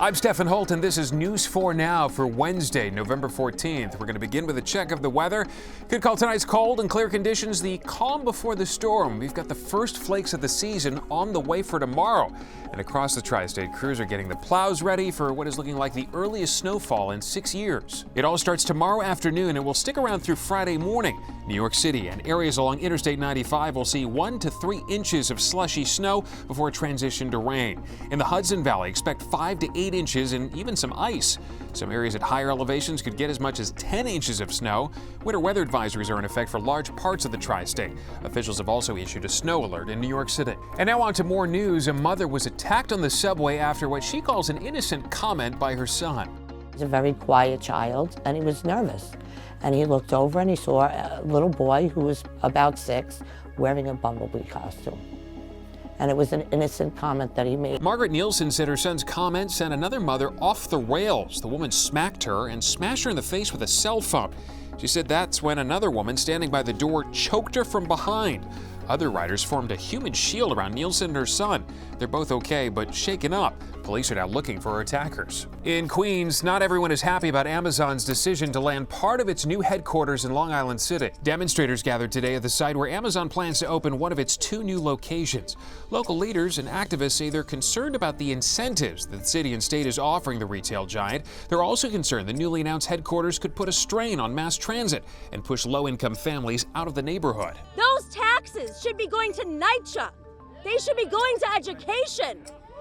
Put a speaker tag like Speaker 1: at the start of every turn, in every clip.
Speaker 1: I'm Stefan Holt, and this is News 4 Now for Wednesday, November 14th. We're going to begin with a check of the weather. Could call tonight's cold and clear conditions the calm before the storm. We've got the first flakes of the season on the way for tomorrow. And across the tri-state, crews are getting the plows ready for what is looking like the earliest snowfall in 6 years. It all starts tomorrow afternoon and will stick around through Friday morning. New York City and areas along Interstate 95 will see 1 to 3 inches of slushy snow before a transition to rain. In the Hudson Valley, expect 5 to 8 inches and even some ice. Some areas at higher elevations could get as much as 10 inches of snow. Winter weather advisories are in effect for large parts of the tri-state. Officials have also issued a snow alert in New York City. And now on to more news. A mother was attacked on the subway after what she calls an innocent comment by her son.
Speaker 2: He's a very quiet child, and he was nervous. And he looked over and he saw a little boy who was about 6 wearing a bumblebee costume. And it was an innocent comment that he made.
Speaker 1: Margaret Nielsen said her son's comment sent another mother off the rails. The woman smacked her and smashed her in the face with a cell phone. She said that's when another woman standing by the door choked her from behind. Other riders formed a human shield around Nielsen and her son. They're both okay, but shaken up. Police are now looking for attackers. In Queens, not everyone is happy about Amazon's decision to land part of its new headquarters in Long Island City. Demonstrators gathered today at the site where Amazon plans to open one of its 2 new locations. Local leaders and activists say they're concerned about the incentives that the city and state is offering the retail giant. They're also concerned the newly announced headquarters could put a strain on mass transit and push low-income families out of the neighborhood.
Speaker 3: Those taxes should be going to NYCHA. They should be going to education.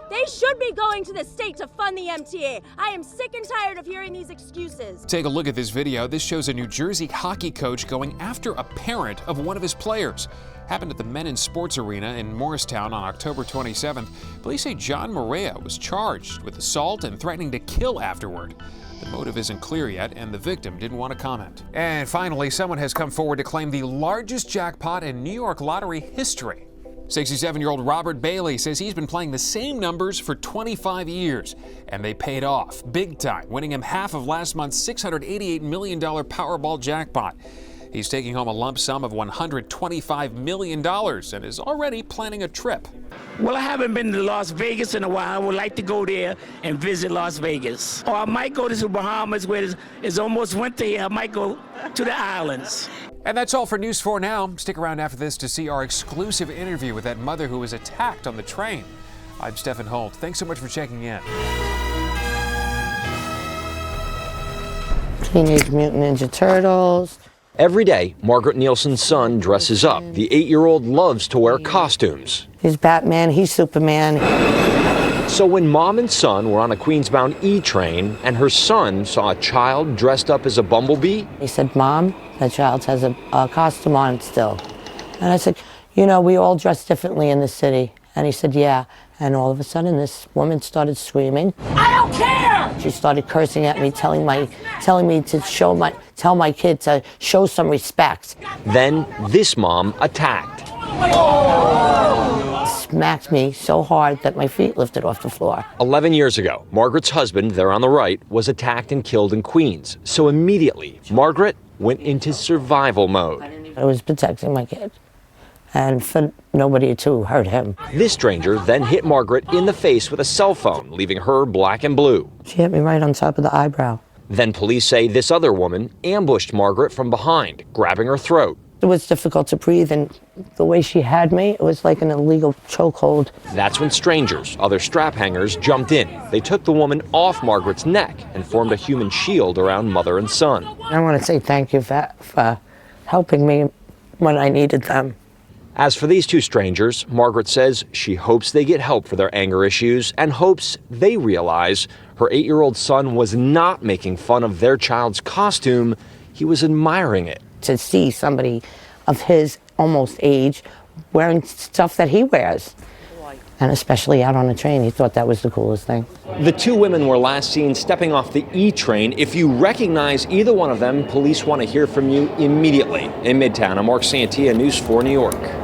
Speaker 3: They should be going to the state to fund the MTA. I am sick and tired of hearing these excuses. Take
Speaker 1: a look at this video. This shows a New Jersey hockey coach going after a parent of one of his players. Happened at the Men in Sports Arena in Morristown on October 27th. Police say John Maria was charged with assault and threatening to kill afterward. The motive isn't clear yet, and the victim didn't want to comment. And finally, someone has come forward to claim the largest jackpot in New York lottery history. 67-year-old Robert Bailey says he's been playing the same numbers for 25 years, and they paid off big time, winning him half of last month's $688 million Powerball jackpot. He's taking home a lump sum of $125 million and is already planning a trip.
Speaker 4: Well, I haven't been to Las Vegas in a while. I would like to go there and visit Las Vegas. Or I might go to the Bahamas where it's almost winter here. I might go to the islands.
Speaker 1: And that's all for News 4 Now. Stick around after this to see our exclusive interview with that mother who was attacked on the train. I'm Stefan Holt. Thanks so much for checking in.
Speaker 2: Teenage Mutant Ninja Turtles.
Speaker 5: Every day, Margaret Nielsen's son dresses up. The 8-year-old loves to wear costumes.
Speaker 2: He's Batman, he's Superman.
Speaker 5: So when mom and son were on a Queens-bound E train and her son saw a child dressed up as a bumblebee,
Speaker 2: he said, "Mom, that child has a costume on still." And I said, "You know, we all dress differently in the city." And he said, "Yeah." And all of a sudden, this woman started screaming. "I don't care!" She started cursing at me, telling me to tell my kid to show some respect.
Speaker 5: Then this mom attacked.
Speaker 2: Smacked me so hard that my feet lifted off the floor.
Speaker 5: 11 years ago, Margaret's husband, there on the right, was attacked and killed in Queens. So immediately, Margaret went into survival mode.
Speaker 2: I was protecting my kid, and for nobody to hurt him.
Speaker 5: This stranger then hit Margaret in the face with a cell phone, leaving her black and blue.
Speaker 2: She hit me right on top of the eyebrow.
Speaker 5: Then police say this other woman ambushed Margaret from behind, grabbing her throat.
Speaker 2: It was difficult to breathe, and the way she had me, it was like an illegal chokehold.
Speaker 5: That's when strangers, other straphangers, jumped in. They took the woman off Margaret's neck and formed a human shield around mother and son.
Speaker 2: I want to say thank you for helping me when I needed them.
Speaker 5: As for these 2 strangers, Margaret says she hopes they get help for their anger issues and hopes they realize her 8-year-old son was not making fun of their child's costume. He was admiring it.
Speaker 2: To see somebody of his almost age wearing stuff that he wears, and especially out on a train, he thought that was the coolest thing.
Speaker 5: The 2 women were last seen stepping off the E train. If you recognize either one of them, police want to hear from you immediately. In Midtown, I'm Mark Santia, News 4 New York.